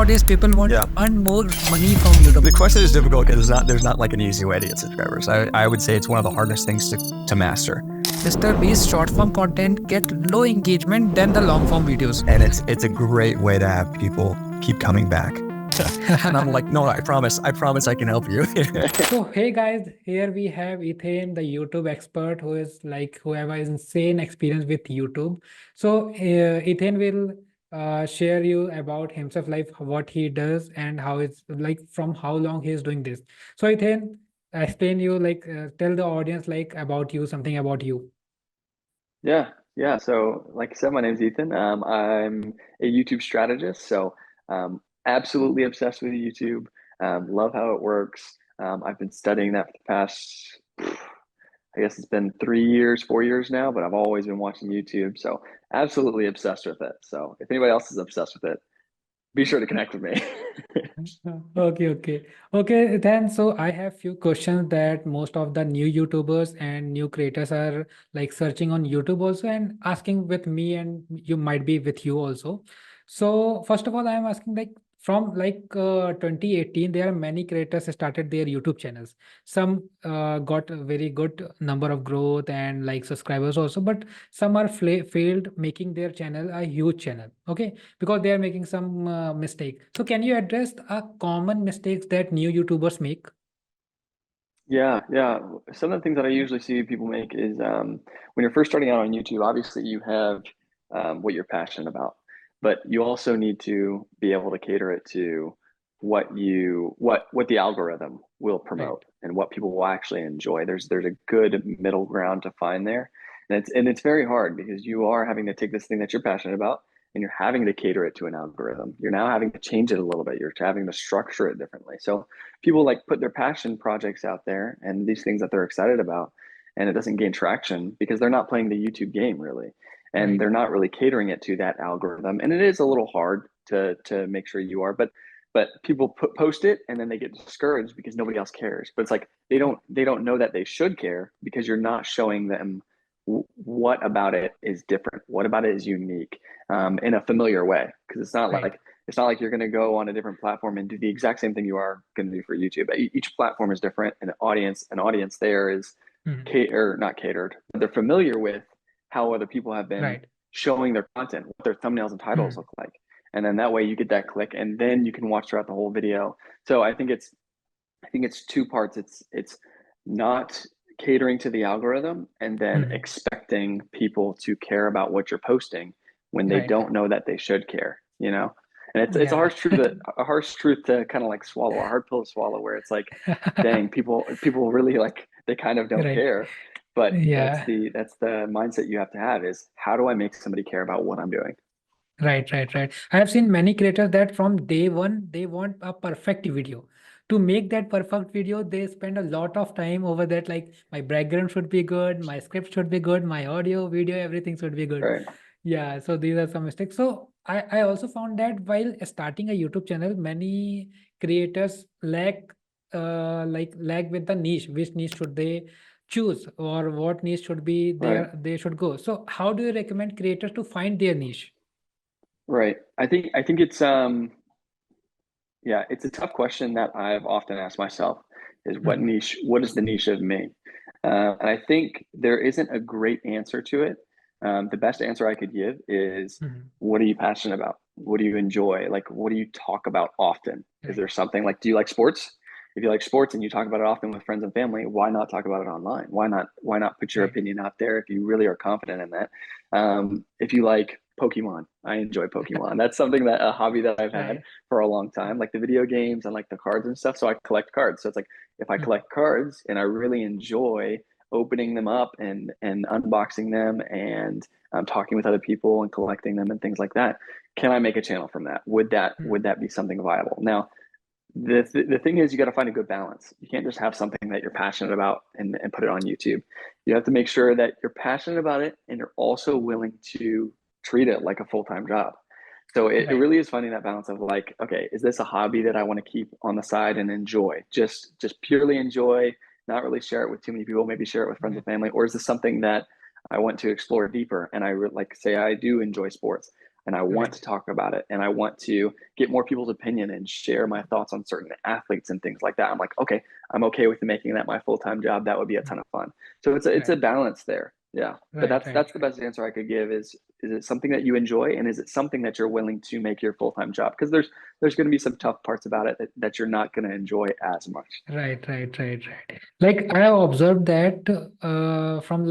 nowadays people want to earn more money from YouTube. The question is difficult because there's not like an easy way to get subscribers. I would say it's one of the hardest things to master. Mr. Beast short form content get low engagement than the long form videos. And it's a great way to have people keep coming back. And I'm like, no, I promise I can help you. So hey guys, here we have Ethan, the YouTube expert who have an insane experience with YouTube. So Ethan will share you about himself, like what he does and how it's like from how long he is doing this. So Ethan, explain you tell the audience like about you, something about you. Yeah. So, like I said, my name's Ethan. I'm a YouTube strategist. So, absolutely obsessed with YouTube. Love how it works. I've been studying that for the past, I guess it's been 3 years, 4 years now, but I've always been watching YouTube. So, absolutely obsessed with it. So, if anybody else is obsessed with it, be sure to connect with me. Okay. Then, so I have few questions that most of the new YouTubers and new creators are like searching on YouTube also and asking with me, and you might be with you also. So first of all, I am asking like from 2018, there are many creators started their YouTube channels. Some got a very good number of growth and like subscribers also, but some are failed making their channel a huge channel. Okay, because they are making some mistake. So can you address a common mistakes that new YouTubers make? Yeah. Some of the things that I usually see people make is when you're first starting out on YouTube, obviously you have what you're passionate about, but you also need to be able to cater it to what the algorithm will Right. promote and what people will actually enjoy. There's a good middle ground to find there, and it's very hard because you are having to take this thing that you're passionate about and you're having to cater it to an algorithm. You're now having to change it a little bit. You're having to structure it differently. So people like put their passion projects out there and these things that they're excited about, and it doesn't gain traction because they're not playing the YouTube game really, and Right. they're not really catering it to that algorithm. And it is a little hard to make sure you are, but people post it and then they get discouraged because nobody else cares. But it's like they don't know that they should care because you're not showing them what about it is different, what about it is unique, in a familiar way, because Right. it's not like you're going to go on a different platform and do the exact same thing you are going to do for YouTube. Each platform is different, and an audience there is Mhm. cater not catered, but they're familiar with how other people have been Right. showing their content, what their thumbnails and titles Mhm. look like, and then that way you get that click, and then you can watch throughout the whole video. So I think it's two parts. It's not catering to the algorithm and then Mhm. expecting people to care about what you're posting when they Right. don't know that they should care, you know? And it's Yeah. a harsh truth to kind of like swallow, a hard pill to swallow, where it's like, dang, people really like they kind of don't Right. care. But that's Yeah. the mindset you have to have, is how do I make somebody care about what I'm doing? Right. I have seen many creators that from day one, they want a perfect video. To make that perfect video, they spend a lot of time over that. Like my background should be good, my script should be good, my audio, video, everything should be good. Right. Yeah, so these are some mistakes. So I also found that while starting a YouTube channel, many creators lack with the niche. Which niche should they choose or what niche should be Right. there they should go. So how do you recommend creators to find their niche? Right. I think it's yeah, it's a tough question that I've often asked myself, is Mhm. what is the niche of me? And I think there isn't a great answer to it. The best answer I could give is, Mhm. what are you passionate about? What do you enjoy? Like, what do you talk about often? Is Right. there something like, do you like sports? If you like sports and you talk about it often with friends and family, why not talk about it online? Why not put your Right. opinion out there if you really are confident in that? If you like Pokemon, I enjoy Pokemon. That's something that a hobby that I've had Right. for a long time, like the video games and like the cards and stuff. So I collect cards. So it's like, if I Mhm. collect cards and I really enjoy opening them up and unboxing them and talking with other people and collecting them and things like that, can I make a channel from that? Would Mhm. that be something viable? Now, the thing is, you got to find a good balance. You can't just have something that you're passionate about and put it on YouTube. You have to make sure that you're passionate about it and you're also willing to treat it like a full-time job. So it Right. really is finding that balance of like, okay, is this a hobby that I want to keep on the side and enjoy? Just purely enjoy, not really share it with too many people, maybe share it with friends Yeah. and family, or is this something that I want to explore deeper? And like say I do enjoy sports. and I want Right. to talk about it, and I want to get more people's opinion and share my thoughts on certain athletes and things like that. I'm like, okay, I'm okay with making that my full-time job. That would be a ton of fun. So it's a Right. balance there. Yeah. But Right. that's the Right. best answer I could give is it something that you enjoy, and is it something that you're willing to make your full-time job? Because there's going to be some tough parts about it that you're not going to enjoy as much. Right, right, right, right. Like I have observed that from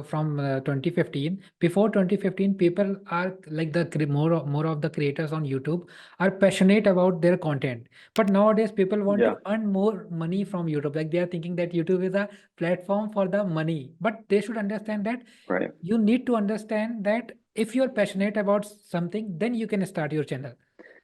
from 2015. Before 2015, people are like more of the creators on YouTube are passionate about their content. But nowadays, people want Yeah. to earn more money from YouTube. Like they are thinking that YouTube is a platform for the money. But they should understand that Right. you need to understand that if you're passionate about something, then you can start your channel.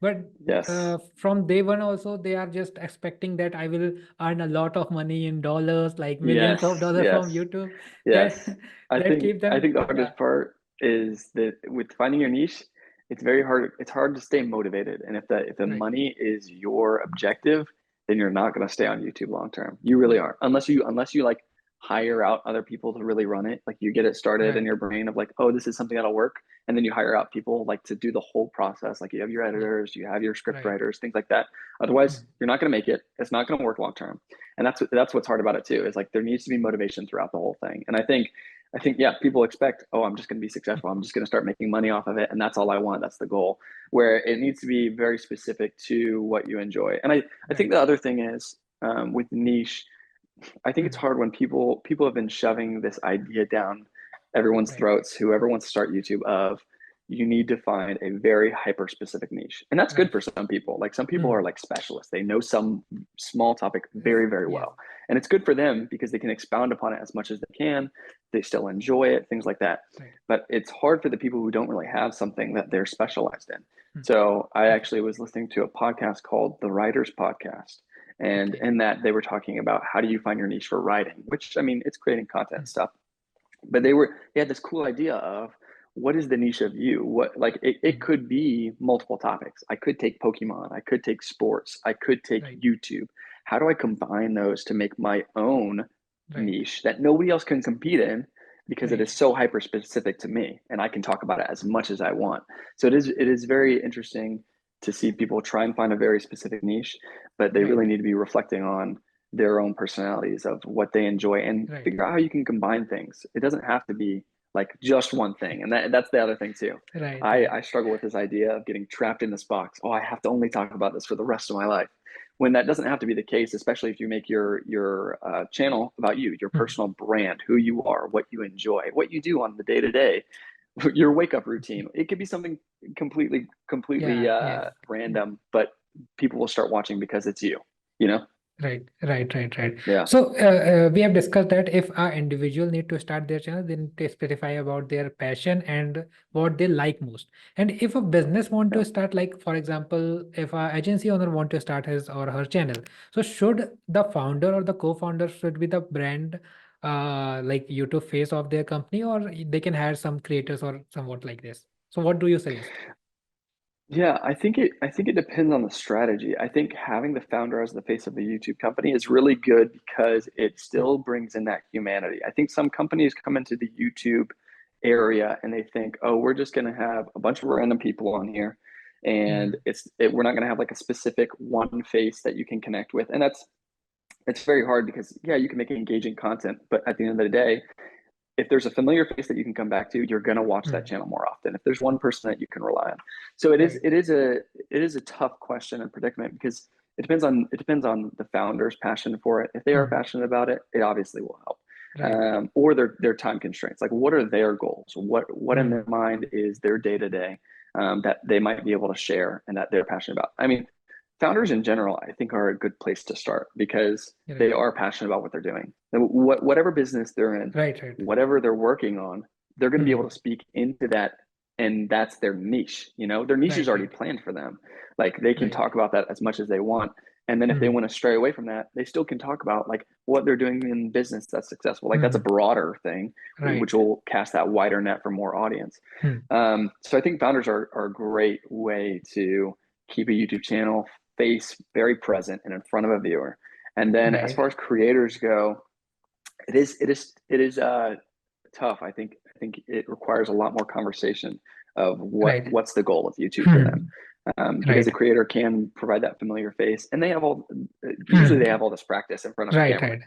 But Yes. from day one also, they are just expecting that I will earn a lot of money in dollars, like millions of Yes. dollars from Yes. YouTube. That Yes. I that think keep I them, think the yeah, hardest part is that with finding your niche, it's very hard. It's hard to stay motivated. And if the right, money is your objective, then you're not going to stay on YouTube long term. You really are. Unless you like hire out other people to really run it. Like you get it started in right, your brain of like, oh, this is something that'll work. And then you hire out people like to do the whole process. Like you have your yeah, editors, you have your script right, writers, things like that. Otherwise, mm, you're not going to make it. It's not going to work long term. And that's what's hard about it too, is like there needs to be motivation throughout the whole thing. And I think yeah, people expect, oh, I'm just going to be successful, I'm just going to start making money off of it, and that's all I want, that's the goal. Where it needs to be very specific to what you enjoy. And I think right, the other thing is, with niche, I think it's mm, hard when people have been shoving this idea down everyone's right, throats, whoever wants to start YouTube, of you need to find a very hyper specific niche. And that's good right, for some people. Like some people are mm, like specialists. They know some small topic very, very yes, well. And it's good for them because they can expound upon it as much as they can. They still enjoy it, things like that. right, But it's hard for the people who don't really have something that they're specialized in. mm, So I okay, actually was listening to a podcast called The Writers Podcast, and okay, in that they were talking about how do you find your niche for writing, which I mean, it's creating content and mm, stuff. But they had this cool idea of what is the niche of you? What, like it mm, could be multiple topics. I could take Pokemon, I could take sports, I could take right, YouTube. How do I combine those to make my own right, niche that nobody else can compete in, because it is right, so hyper specific to me and I can talk about it as much as I want. So it is very interesting to see people try and find a very specific niche, but they right, really need to be reflecting on their own personalities of what they enjoy and right, figure out how you can combine things. It doesn't have to be like just one thing. And that's the other thing too. right, I, right, I struggle with this idea of getting trapped in this box. Oh, I have to only talk about this for the rest of my life. When that doesn't have to be the case, especially if you make your channel about you, your mm, personal brand, who you are, what you enjoy, what you do on the day to day, your wake up routine. It could be something completely yeah, yes. random, but people will start watching because it's you. You know? Right, right, right, right. Yeah. So we have discussed that if an individual need to start their channel, then they specify about their passion and what they like most. And if a business want Yeah. to start, like for example, if a agency owner want to start his or her channel, so should the founder or the co-founder should be the brand, like YouTube face of their company, or they can hire some creators or somewhat like this. So what do you suggest? Yeah, I think it depends on the strategy. I think having the founder as the face of the YouTube company is really good because it Mm, still brings in that humanity. I think some companies come into the YouTube area and they think, oh, we're just going to have a bunch of random people on here, and mm, we're not going to have like a specific one face that you can connect with. And it's very hard because yeah, you can make engaging content, but at the end of the day, if there's a familiar face that you can come back to, you're going to watch that mm, channel more often. If there's one person that you can rely on, so it is right, it is a it is a tough question and predicament because it depends on the founder's passion for it. If they are mm, passionate about it, it obviously will help. right, Or their time constraints. Like, what are their goals? What in their mm, mind is their day to day that they might be able to share and that they're passionate about? I mean, founders in general, I think, are a good place to start because they right, are passionate about what they're doing. And whatever business they're in, right, right. whatever they're working on, they're going to be able Mm, to speak into that, and that's their niche. Their niche is right, already right. planned for them. Like they can Right. talk about that as much as they want, and then if they Mm, want to stray away from that, they still can talk about like what they're doing in business that's successful. Like that's a mm, broader thing, which right. will cast that wider net for more audience. Mm, So I think founders are a great way to keep a YouTube channel face very present and in front of a viewer. And then as right. far as creators go, it is tough. I think it requires a lot more conversation of Right. what's the goal of YouTube for them. Because Right. a creator can provide that familiar face, and they have usually they Right. have all this practice in front of a Right. camera.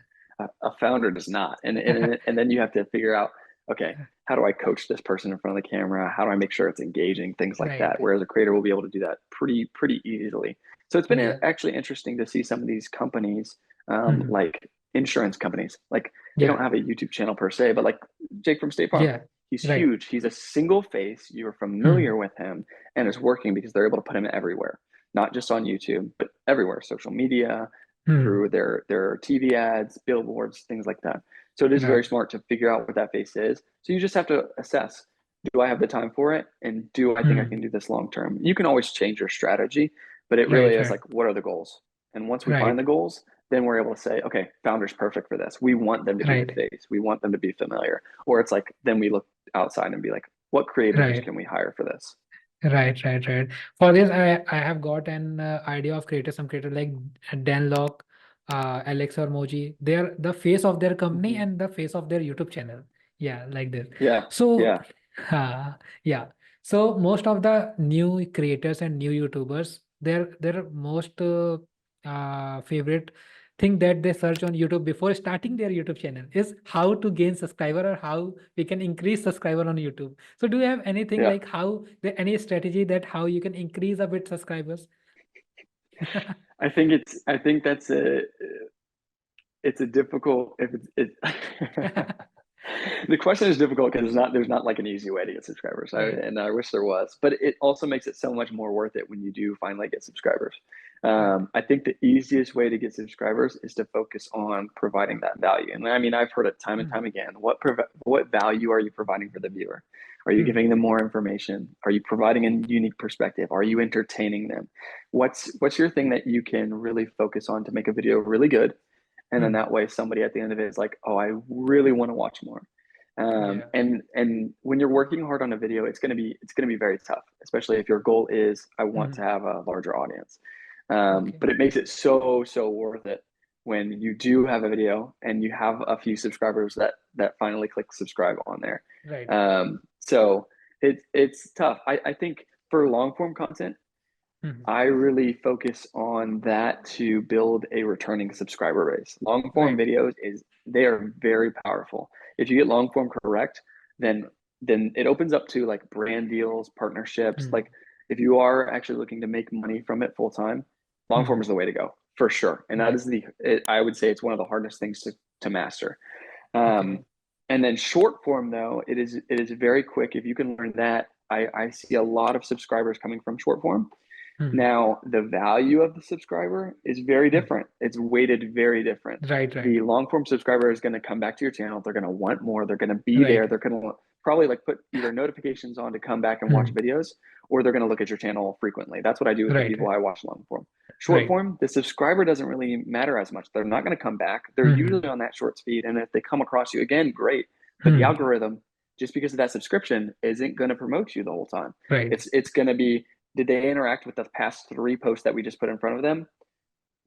A founder does not, and then you have to figure out, okay, how do I coach this person in front of the camera? How do I make sure it's engaging? Things like Right. that. Whereas a creator will be able to do that pretty easily. So it's been Yeah. actually interesting to see some of these companies, Mhm. like insurance companies, like they don't Yeah. have a YouTube channel per se, but like Jake from State Farm, Yeah. he's Right. huge. He's a single face. You're familiar Mhm. with him, and it's working because they're able to put him everywhere, not just on YouTube, but everywhere, social media, Mhm. through their TV ads, billboards, things like that. So it is very Right. smart to figure out what that face is. So you just have to assess, do I have the time for it? And do I think I can Mhm. do this long term? You can always change your strategy, but it really Right. is Right. like, what are the goals? And once we find Right. the goals, then we're able to say, okay, founder's perfect for this. We want them to be the Right. face. We want them to be familiar. Or it's like, then we look outside and be like, what creators Right. can we hire for this? Right, right, right. For this, I have got an idea of creators, some creators like Dan Locke, Alex or Moji. They're the face of their company Mhm. and the face of their YouTube channel. Yeah, like this. Yeah, So, yeah. yeah. So most of the new creators and new YouTubers, their most favorite thing that they search on YouTube before starting their YouTube channel is how to gain subscriber or how we can increase subscriber on YouTube. So do you have anything Yeah. like any strategy that how you can increase a bit subscribers? I think that's a it's a difficult if the question is difficult because there's not like an easy way to get subscribers. Right, And I wish there was, but it also makes it so much more worth it when you do finally get subscribers. right. I think the easiest way to get subscribers is to focus on providing that value. And I mean, I've heard it time and time Mhm, again. What value are you providing for the viewer? Are you mhm, giving them more information? Are you providing a unique perspective? Are you entertaining them? What's your thing that you can really focus on to make a video really good? And then mhm. that way somebody at the end of it is like, oh, I really want to watch more. Yeah. And when you're working hard on a video, it's gonna be very tough, especially if your goal is I want to Mhm. have a larger audience. Okay. But it makes it so worth it when you do have a video and you have a few subscribers that finally click subscribe on there. Right. So it's tough. I think for long form content, Mhm. I really focus on that to build a returning subscriber base. Long form Right. videos they are very powerful. If you get long form correct, then it opens up to like brand deals, partnerships. Mhm. Like if you are actually looking to make money from it full time, long form Mhm. is the way to go for sure. And that Right. is I would say it's one of the hardest things to master. Um, Okay. and then short form though, it is very quick. If you can learn that, I see a lot of subscribers coming from short form. Mhm. Now, the value of the subscriber is very Mhm. different. It's weighted very different. Right. Right. The long form subscriber is going to come back to your channel. They're going to want more. They're going to be there. Right. They're going to probably like put either notifications on to come back and watch Mhm. videos, or they're going to look at your channel frequently. That's what I do with the Right. people Right. I watch long form. Short Right. form, the subscriber doesn't really matter as much. They're not going to come back. They're usually Mhm. on that short speed. And if they come across you again, great. But the Mhm. algorithm, just because of that subscription, isn't going to promote you the whole time. Right. It's going to be, did they interact with the past 3 posts that we just put in front of them?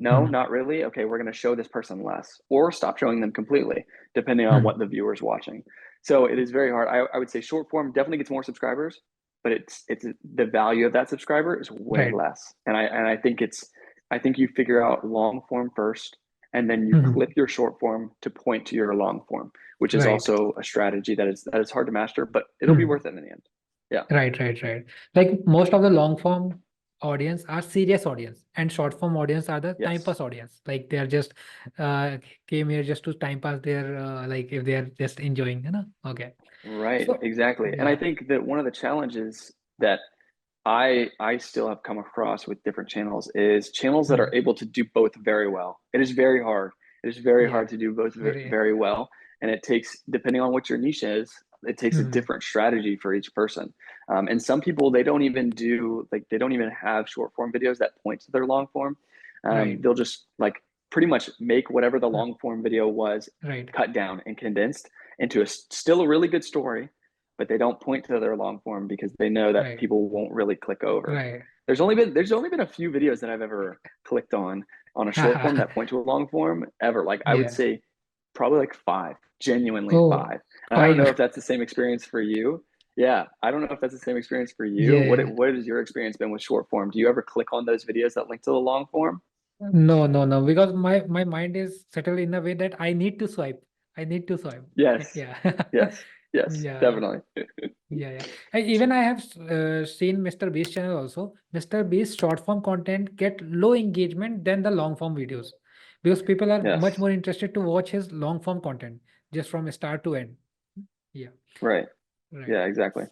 No, Mhm. not really. Okay, we're going to show this person less or stop showing them completely, depending on what Mhm. the viewer's watching. So it is very hard. I would say short form definitely gets more subscribers, but it's the value of that subscriber is way Right. less. And I think you figure out long form first, and then you clip Mhm. your short form to point to your long form, which is Right. also a strategy that is hard to master, but it'll be Mhm. worth it in the end. Yeah. Right, right, right. Like most of the long form audience are serious audience and short form audience are the time Yes. pass audience. Like they are just uh came here just to time pass their like if they are just enjoying, you know. Okay. Right, So exactly. And I yeah. think that one of the challenges that I still have come across with different channels is channels that are Mhm. able to do both very well. It is very hard. It is very hard Yeah. to do both Very very well, and it takes, depending on what your niche is, it takes a mhm. different strategy for each person. And some people they don't even do like they don't even have short form videos that point to their long form. Right. They'll just like pretty much make whatever the Mhm. long form video was Right. cut down and condensed into still a really good story, but they don't point to their long form because they know that Right. people won't really click over. Right. There's only been a few videos that I've ever clicked on a short form that point to a long form ever. Like I would Yeah. say probably like five, genuinely Oh, five. And I don't know if five. that's the same experience for you, Yeah, I don't know if that's the same experience for you. Yeah. What has your experience been with short form? Do you ever click on those videos that link to the long form? No, no, no, because my mind is settled in a way that I need to swipe. I need to swipe. Yes, Yeah. yes, yes, Yeah. definitely. Yeah, yeah. Even I have seen Mr. Beast channel also. Mr. Beast short form content get low engagement than the long form videos because people are much Yes, more interested to watch his long form content just from start to end. Yeah, right. right. Yeah, exactly.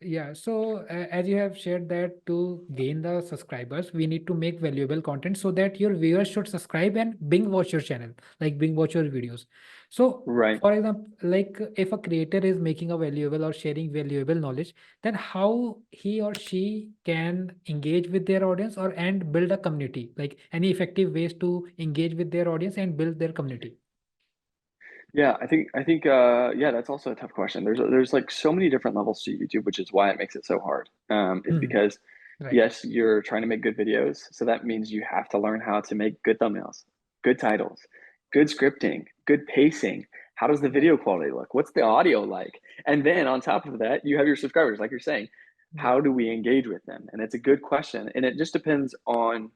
Yeah, so as you have shared that to gain the subscribers, we need to make valuable content so that your viewers should subscribe and Bing watch your channel, like Bing watch your videos. So, Right. for example, like if a creator is making a valuable or sharing valuable knowledge, then how he or she can engage with their audience or and build a community, like any effective ways to engage with their audience and build their community. Yeah, I think yeah, that's also a tough question. There's like so many different levels to YouTube, which is why it makes it so hard. Is Hmm. because Right. yes, you're trying to make good videos, so that means you have to learn how to make good thumbnails, good titles, good scripting, good pacing. How does the Right. video quality look? What's the audio like? And then on top of that, you have your subscribers, like you're saying. Yeah. How do we engage with them? And it's a good question, and it just depends on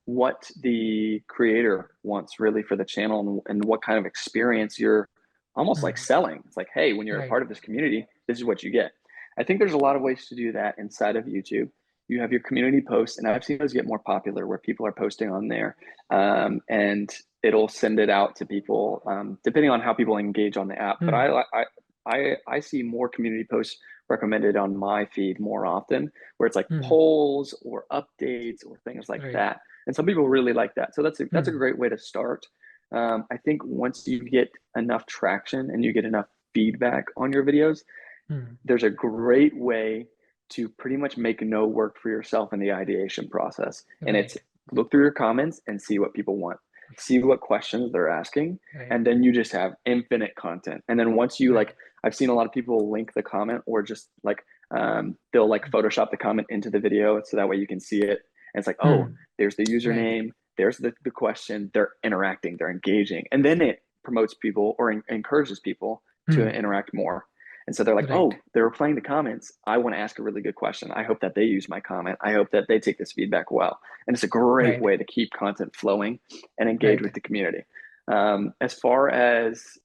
what the creator wants really for the channel and what kind of experience you're almost like Hmm. selling. It's like, hey, when you're a Right. part of this community, this is what you get. I think there's a lot of ways to do that inside of YouTube. You have your community posts, and I've seen those get more popular where people are posting on there, and it'll send it out to people depending on how people engage on the app. But Hmm. I see more community posts recommended on my feed more often, where it's like Hmm. polls or updates or things like Right. that, and some people really like that. So that's a Hmm. great way to start. I think once you get enough traction and you get enough feedback on your videos, Hmm. there's a great way to pretty much make no work for yourself in the ideation process. And it's Right. look through your comments and see what people want, see what questions they're asking, Right. and then you just have infinite content. And then once you Right. like, I've seen a lot of people link the comment or just like they'll like Photoshop the comment into the video so that way you can see it. And it's like, oh, Hmm. there's the Right. username, there's the question, they're interacting, they're engaging. And then it promotes people or encourages people to Hmm. interact more. And so they're like, Right. oh, they're replying to comments. I want to ask a really good question. I hope that they use my comment. I hope that they take this feedback well. And it's a great Right. way to keep content flowing and engage Right. with the community. As far as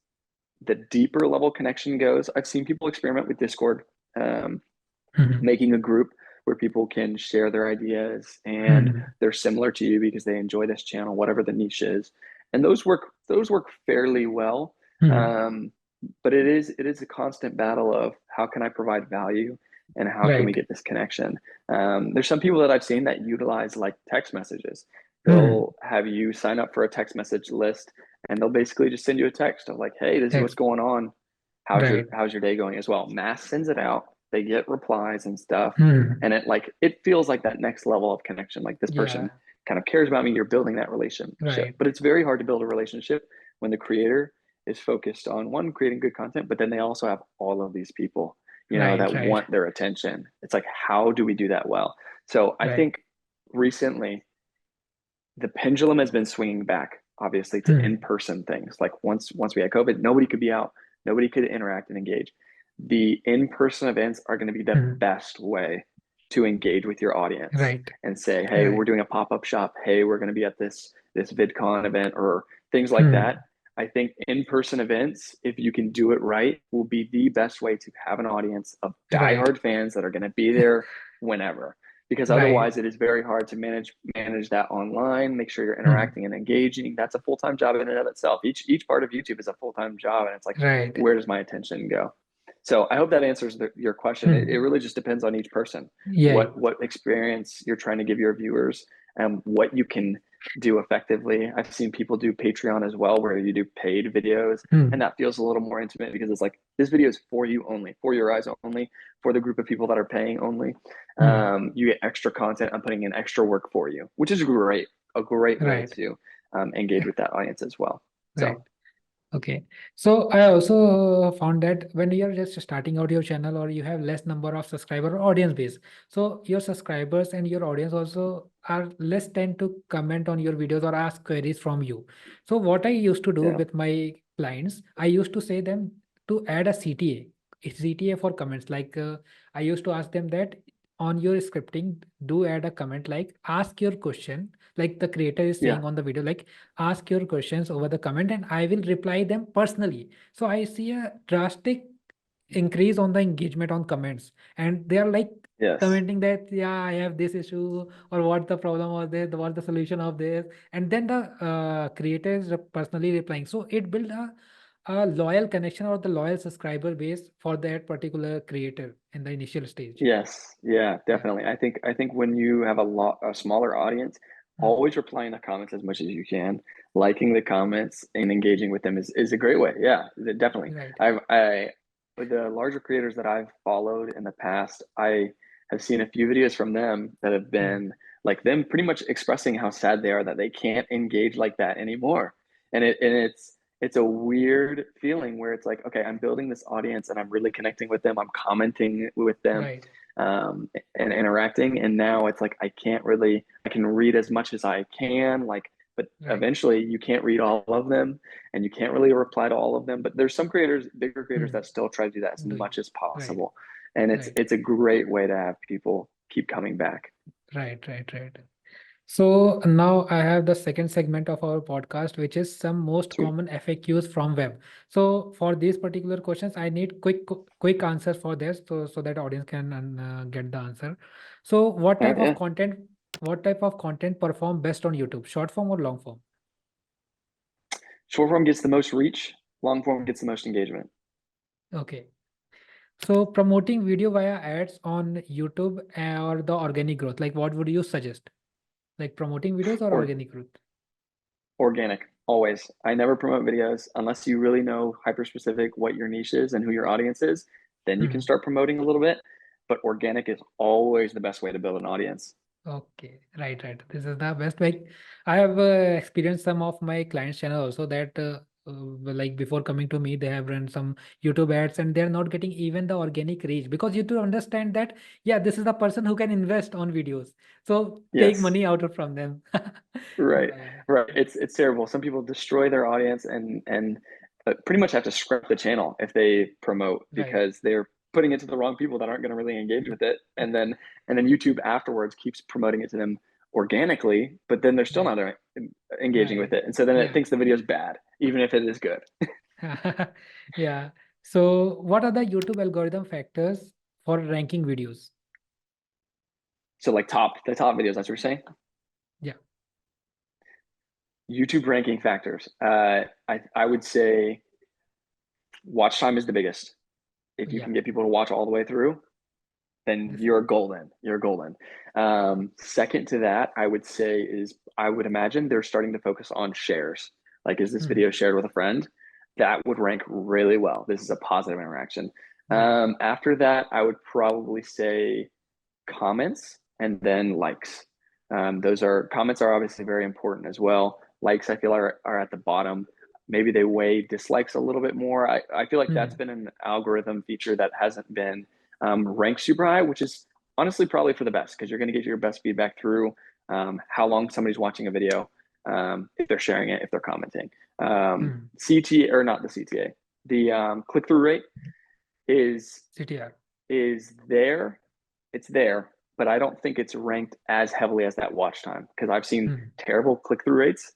the deeper level connection goes, I've seen people experiment with Discord, um, Hmm. making a group where people can share their ideas and Hmm. they're similar to you because they enjoy this channel, whatever the niche is. And those work fairly well. Hmm. Um, but it is a constant battle of how can I provide value and how can we Right. get this connection. There's some people that I've seen that utilize like text messages. Hmm. They'll have you sign up for a text message list and they'll basically just send you a text of like, hey, this is what's Text. going on. how's your Right. how's your day going as well. Mass sends it out, they get replies and stuff, Hmm. and it feels like that next level of connection, like this person Yeah. kind of cares about me, you're building that relationship. Right. But it's very hard to build a relationship when the creator is focused on one, creating good content, but then they also have all of these people Right. that Right. want their attention. It's like, how do we do that well? So I Right. think recently the pendulum has been swinging back, obviously, to Hmm. in-person things. Like once we had COVID, nobody could be out, nobody could interact and engage. The in-person events are going to be the Hmm. best way to engage with your audience Right. and say, hey, we're Right. doing a pop-up shop, hey, we're going to be at this VidCon event or things like that. Hmm. I think in-person events, if you can do it right, will be the best way to have an audience of Right. diehard fans that are going to be there whenever, because Right. otherwise it is very hard to manage that online, make sure you're Hmm. interacting and engaging. That's a full-time job in and of itself. Each part of YouTube is a full-time job, and it's like, Right. where does my attention go? So I hope that answers your question. It Hmm. really just depends on each person, Yeah. what experience you're trying to give your viewers and what you can do effectively. I've seen people do Patreon as well, where you do paid videos, and Hmm. that feels a little more intimate because it's like this video is for you only, for your eyes only, for the group of people that are paying only. Hmm. You get extra content. I'm putting in extra work for you, which is great, a great way Right. to engage with that audience as well. Right. So Okay. So I also found that when you're just starting out your channel or you have less number of subscriber or audience base, so your subscribers and your audience also are less tend to comment on your videos or ask queries from you. So what I used to do yeah, with my clients, I used to say them to add a CTA CTA for comments. Like I used to ask them that on your scripting, do add a comment like ask your question, like the creator is Yeah. saying on the video, like ask your questions over the comment and I will reply them personally. So I see a drastic increase on the engagement on comments, and they are like Yes. commenting that yeah, I have this issue, or what the problem was there, what the solution of this, and then the creator is personally replying. So it built a loyal connection or the loyal subscriber base for that particular creator in the initial stage. Yes, yeah, Yeah. definitely. I think when you have a smaller audience, Mm. always replying to comments as much as you can, liking the comments and engaging with them is a great way. Yeah, definitely. Right. I with the larger creators that I've followed in the past, I have seen a few videos from them that have Mm. been like them pretty much expressing how sad they are that they can't engage like that anymore. And it's a weird feeling where it's like, okay, I'm building this audience and I'm really connecting with them. I'm commenting with them, Right. and interacting. And now it's like, I can read as much as I can, like, but Right. eventually you can't read all of them and you can't really reply to all of them. But there's some creators, bigger creators, Mm. that still try to do that as Doing. much as Right. possible. And Right. it's a great way to have people keep coming back. Right. Right. Right. So now I have the second segment of our podcast, which is some most Sweet. common FAQs from web. So for these particular questions, I need quick answers for this, so that audience can get the answer. So Yeah. what type of content perform best on YouTube? Short form or long form? Short form gets the most reach, long form gets the most engagement. Okay. So promoting video via ads on YouTube or the organic growth, like what would you suggest? Like promoting videos or Or organic growth? organic, always. I never promote videos unless you really know hyper specific what your niche is and who your audience is. Then you can Hmm. start promoting a little bit. But organic is always the best way to build an audience. Okay, right, right. This is the best. Like I have experienced some of my clients' channel also that like before coming to me, they have run some YouTube ads and they're not getting even the organic reach, because you have to understand that yeah, this is the person who can invest on videos. So take Yes. money out of from them. Right, Yeah, yeah. right. It's terrible. Some people destroy their audience and pretty much have to scrap the channel if they promote Right, because they're putting it to the wrong people that aren't going to really engage with it. And then YouTube afterwards keeps promoting it to them organically, but then they're still right, not engaging with right. it. And so then it Yeah. thinks the video is bad, even if it is good. Yeah. So what are the YouTube algorithm factors for ranking videos? So like the top videos, that's what you're saying. Yeah. YouTube ranking factors. I would say watch time is the biggest. If you Yeah. can get people to watch all the way through, then This. you're golden. You're golden. Second to that, I would say is I would imagine they're starting to focus on shares. Like, is this Mhm. video shared with a friend? That would rank really well. This is a positive interaction. Yeah. After that, I would probably say comments and then likes. Those are comments are obviously very important as well. Likes, I feel, are at the bottom. Maybe they weigh dislikes a little bit more. I feel like that's Mhm. been an algorithm feature that hasn't been ranked super high, which is honestly probably for the best because you're going to get your best feedback through how long somebody's watching a video, if they're sharing it, if they're commenting. Mhm. CT or not the CTA, the click through rate is CTR. is there. It's there, but I don't think it's ranked as heavily as that watch time because I've seen Mhm. terrible click through rates,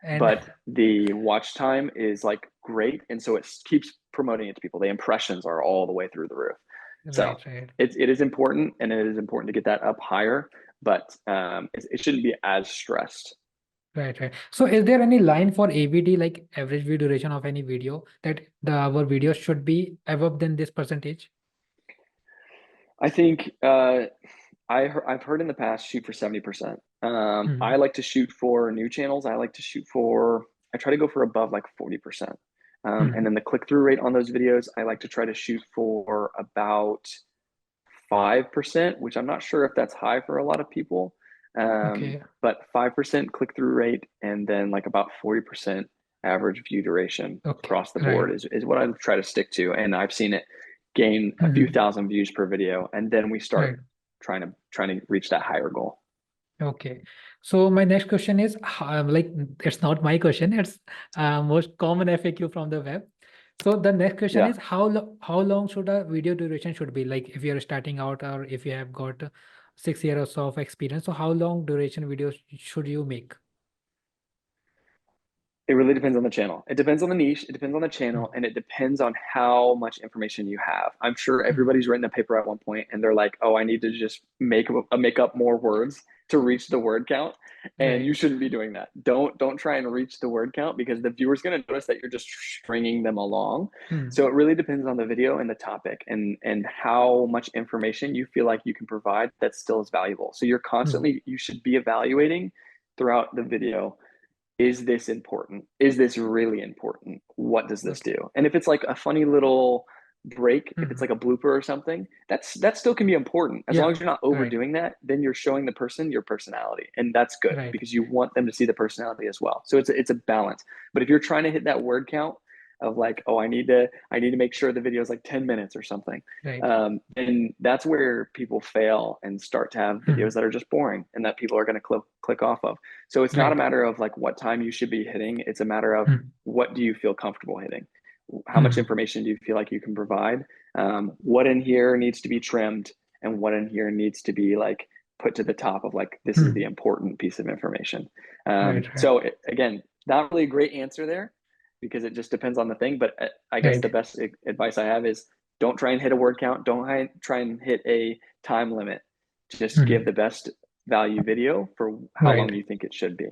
And but the watch time is like great, and so it keeps promoting it to people. The impressions are all the way through the roof. So right, right, it is important, and it is important to get that up higher, but it shouldn't be as stressed. right, right. So is there any line for AVD, like average view duration of any video, that our video should be above than this percentage? I think I've heard in the past shoot for 70%. I Mhm. like to shoot for new channels. I try to go for above like 40%. And Mhm. then the click through rate on those videos, I like to try to shoot for about 5%, which I'm not sure if that's high for a lot of people. Okay. But 5% click through rate and then like about 40% average view duration Okay. across the Right. board is what I try to stick to. And I've seen it gain a few Mhm. thousand views per video. And then we Right. start trying to reach that higher goal. Okay. So my next question is, like, it's not my question, it's most common FAQ from the web. So the next question Yeah. is how long should a video duration should be? Like if you're starting out or if you have got 6 years of experience, so how long duration videos should you make? It really depends on the channel. It depends on the niche, it depends on the channel, Mm, and it depends on how much information you have. I'm sure mm, everybody's written a paper at one point and they're like, oh, I need to just make up more words to reach the word count. And you right. shouldn't be doing that. Don't try and reach the word count because the viewer's gonna notice that you're just stringing them along. Mm, So it really depends on the video and the topic and how much information you feel like you can provide that still is valuable. So mm, you should be evaluating throughout the video, is this important? Is this really important? What does this okay. do? And if it's like a funny little break, if it's Mm, like a blooper or something, that still can be important. As long yeah. as you're not Right. overdoing that, then you're showing the person your personality, and that's good Right. because you want them to see the personality as well. So it's a balance. But if you're trying to hit that word count of like, oh, I need to make sure the video is like 10 minutes or something, Right. and that's where people fail and start to have videos Mm, that are just boring and that people are going to click off of. So it's not a right. matter of like what time you should be hitting. It's a matter of Mm, what do you feel comfortable hitting? How much mm, information do you feel like you can provide? What in here needs to be trimmed and what in here needs to be like put to the top of like, this is the mm, important piece of information. right. Right. So again, not really a great answer there because it just depends on the thing. But I guess the Right. best advice I have is don't try and hit a word count. Don't try and hit a time limit. Just give Mm, the best value video for how long right. you think it should be.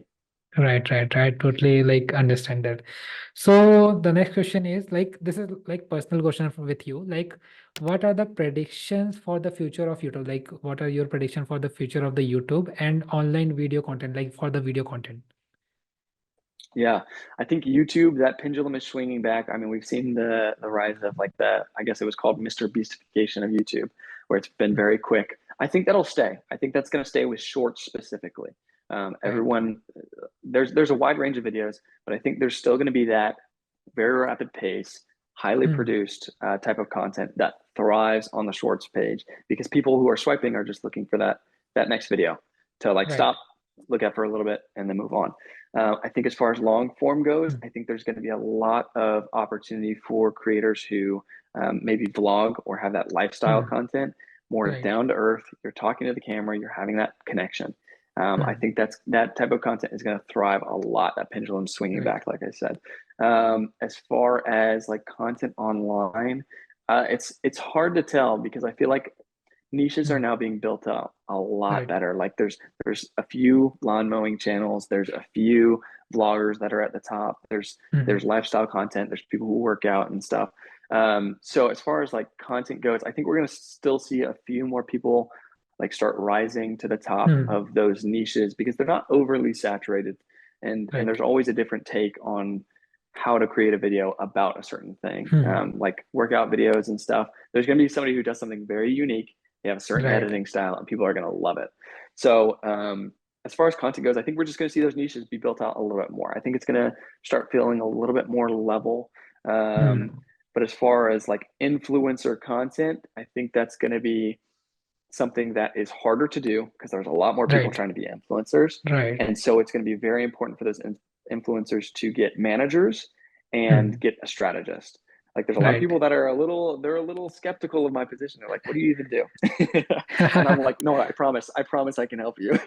Right, right, right. Totally like understand that. So the next question is like this is like personal question with you. Like, what are the predictions for the future of YouTube? Like, what are your prediction for the future of the YouTube and online video content, like for the video content? Yeah, I think YouTube, that pendulum is swinging back. I mean, we've seen the rise of like I guess it was called Mr. Beastification of YouTube, where it's been Mm, very quick. I think that'll stay. I think that's going to stay with shorts specifically. right. Everyone, there's a wide range of videos, but I think there's still going to be that very rapid pace, highly Mm, produced type of content that thrives on the shorts page because people who are swiping are just looking for that next video to like right. stop, look at for a little bit, and then move on. I think as far as long form goes, Mm, I think there's going to be a lot of opportunity for creators who maybe vlog or have that lifestyle mm, content, more right. down to earth. You're talking to the camera, you're having that connection. I Mm, think that type of content is going to thrive a lot. That pendulum swinging right. back, like I said. As far as like content online, it's hard to tell because I feel like niches are Mm, now being built up a lot right. better. Like there's a few lawn mowing channels, there's a few vloggers that are at the top. There's Mm, lifestyle content, there's people who work out and stuff. So as far as like content goes, I think we're gonna still see a few more people like start rising to the top mm, of those niches because they're not overly saturated, and right. there's always a different take on how to create a video about a certain thing, Mm, like workout videos and stuff. There's going to be somebody who does something very unique. They have a certain right. editing style and people are going to love it. So as far as content goes, I think we're just going to see those niches be built out a little bit more. I think it's going to start feeling a little bit more level. um, Mm, but as far as like influencer content, I think that's going to be something that is harder to do because there's a lot more people right. trying to be influencers. Right. And so it's going to be very important for those influencers to get managers and Mm, get a strategist. Like there's a lot of right. people that are they're a little skeptical of my position. They're like, what do you even do? And I'm like, no, I promise I can help you.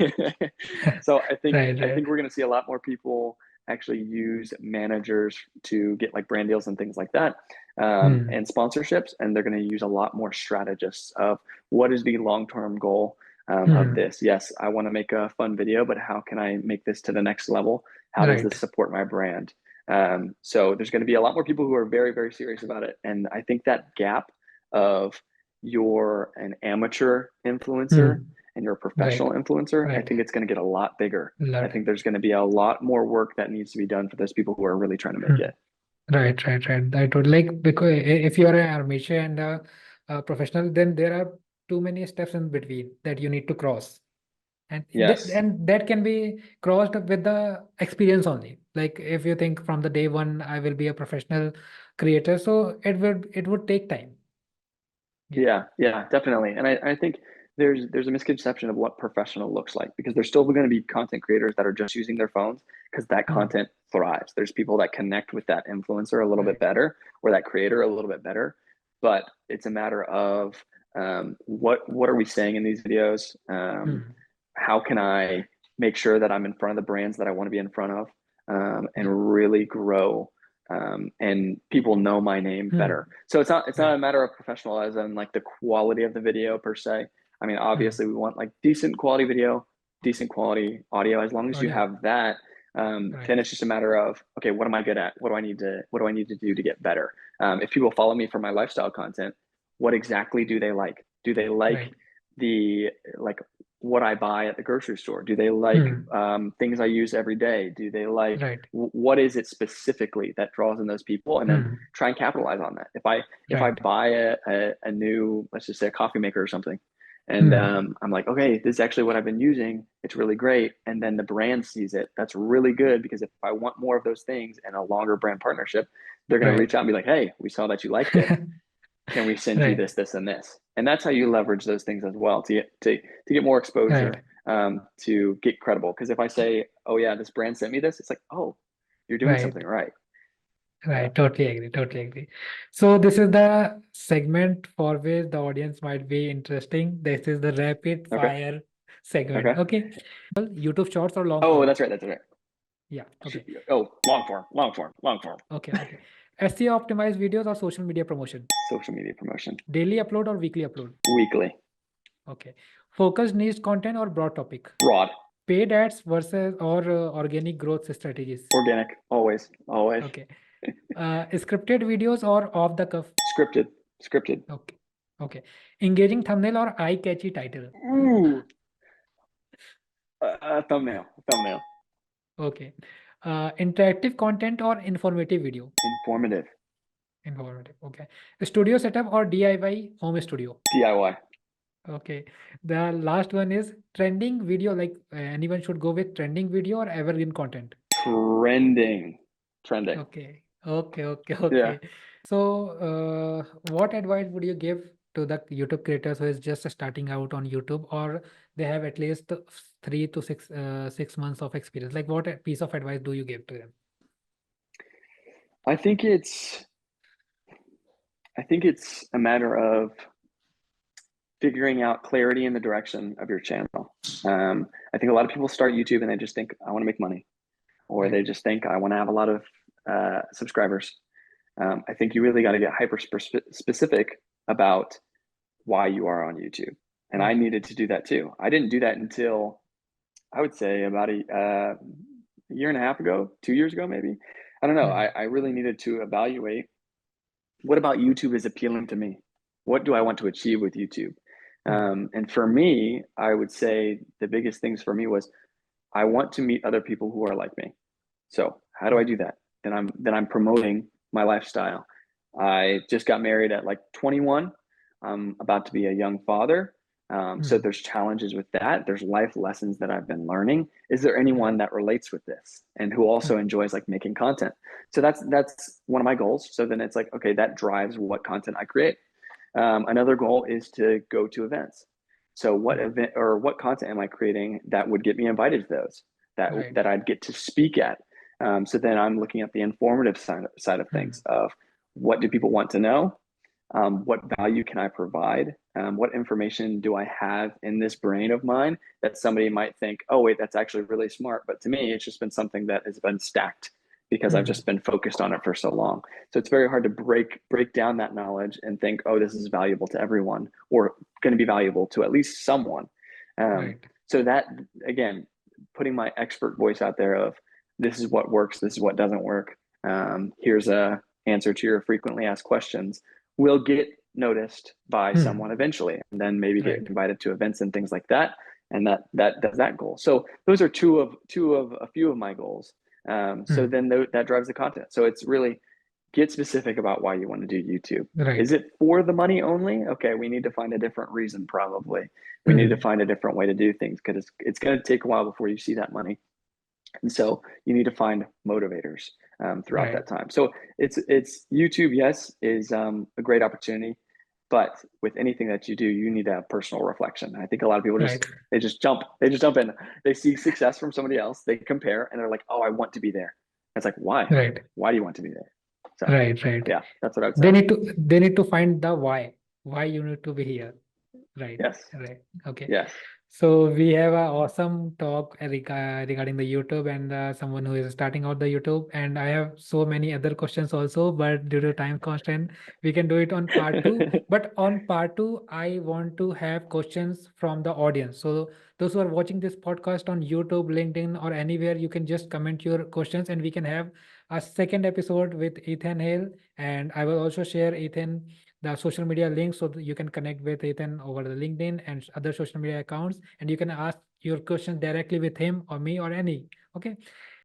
So Right, I right. think we're going to see a lot more people actually use managers to get like brand deals and things like that, Mm, and sponsorships. And they're going to use a lot more strategists of what is the long-term goal of mm, this. Yes, I want to make a fun video, but how can I make this to the next level? How does right. this support my brand? So there's going to be a lot more people who are very, very serious about it. And I think that gap of you're an amateur influencer Mm, and you're a right. professional influencer, I Right. think it's going to get a lot bigger. I Lot. think there's going to be a lot more work that needs to be done for those people who are really trying to make Mm, it. right, right, right. I would like because if you are an amateur and a professional, then there are too many steps in between that you need to cross. Yes. And that can be crossed with the experience only. Like if you think from the day one, I will be a professional creator, so it would take time. Yeah. Yeah, yeah, definitely. And I think there's a misconception of what professional looks like, because there's still going to be content creators that are just using their phones because that content thrives. There's people that connect with that influencer a little bit better, or that creator a little bit better. But it's a matter of what are we saying in these videos? How can I make sure that I'm in front of the brands that I want to be in front of, and really grow, and people know my name better. So it's not a matter of professionalism, like the quality of the video per se. I mean, obviously we want like decent quality video, decent quality audio. As long as you have that, then it's just a matter of, okay, what am I good at? What do I need to do to get better? If people follow me for my lifestyle content, what exactly do they like? Do they like what I buy at the grocery store? Do they like things I use every day? Do they like what is it specifically that draws in those people? And then try and capitalize on that. If I buy a new, let's just say a coffee maker or something, and I'm like, okay, this is actually what I've been using. It's really great. And then the brand sees it. That's really good, because if I want more of those things and a longer brand partnership, they're going to reach out and be like, hey, we saw that you liked it. Can we send you this, this, and this? And that's how you leverage those things as well to get more exposure, to get credible. Because if I say, oh yeah, this brand sent me this, it's like, oh, you're doing something right. Right, totally agree, totally agree. So this is the segment for which the audience might be interesting. This is the rapid fire segment. Okay. YouTube shorts or long form? That's right. Yeah. Okay. Oh, long form. Okay. SEO optimized videos or social media promotion? Social media promotion. Daily upload or weekly upload? Weekly. Okay. Focused niche content or broad topic? Broad. Paid ads versus or organic growth strategies? Organic, always. Okay. Scripted videos or off the cuff? Scripted. Okay. Engaging thumbnail or eye-catchy title? Ooh. Thumbnail. Okay. Interactive content or informative video? Informative. Okay. Studio setup or DIY home studio? DIY. Okay. The last one is trending video, like anyone should go with trending video or evergreen content? Trending. Okay. Yeah. So, what advice would you give to the YouTube creators who is just starting out on YouTube, or they have at least 3 to 6 months of experience? Like, what piece of advice do you give to them? I think it's a matter of figuring out clarity in the direction of your channel. I think a lot of people start YouTube and they just think, I want to make money, or they just think, I want to have a lot of subscribers. I think you really got to get hyper specific about why you are on YouTube. And I needed to do that too. I didn't do that until, I would say, about a year and a half ago, 2 years ago, maybe. I don't know. I really needed to evaluate, what about YouTube is appealing to me? What do I want to achieve with YouTube? And for me, I would say the biggest things for me was, I want to meet other people who are like me. So how do I do that? Then I'm promoting my lifestyle. I just got married at like 21. I'm about to be a young father. So there's challenges with that. There's life lessons that I've been learning. Is there anyone that relates with this and who also enjoys like making content? So that's one of my goals. So then it's like, okay, that drives what content I create. Another goal is to go to events. So what event or what content am I creating that would get me invited to those, that I'd get to speak at? So then I'm looking at the informative side of things, of what do people want to know? What value can I provide? What information do I have in this brain of mine that somebody might think, oh, wait, that's actually really smart. But to me, it's just been something that has been stacked because I've just been focused on it for so long. So it's very hard to break down that knowledge and think, oh, this is valuable to everyone, or going to be valuable to at least someone. So that, again, putting my expert voice out there of, this is what works, this is what doesn't work. Here's a answer to your frequently asked questions, will get noticed by someone eventually, and then maybe get invited to events and things like that. And that does that goal. So those are two of a few of my goals. So then that drives the content. So it's really get specific about why you want to do YouTube. Is it for the money only? Okay, we need to find a different reason. Probably we need to find a different way to do things, because it's going to take a while before you see that money. And so you need to find motivators throughout that time. So it's YouTube, yes, is a great opportunity. But with anything that you do, you need to have personal reflection. I think a lot of people Right. just jump in. They see success from somebody else, they compare, and they're like, oh, I want to be there. It's like, why? Right. Why do you want to be there? So Right. Right. yeah, that's what I would They say. need to find the why you need to be here. Right. Yes. Right. Okay. Yes. So we have an awesome talk regarding the YouTube and someone who is starting out the YouTube. And I have so many other questions also, but due to time constraint, we can do it on part two. But on part two, I want to have questions from the audience. So those who are watching this podcast on YouTube, LinkedIn, or anywhere, you can just comment your questions, and we can have a second episode with Ethan Hale. And I will also share Ethan the social media links so that you can connect with Ethan over the LinkedIn and other social media accounts, and you can ask your questions directly with him or me or any. Okay.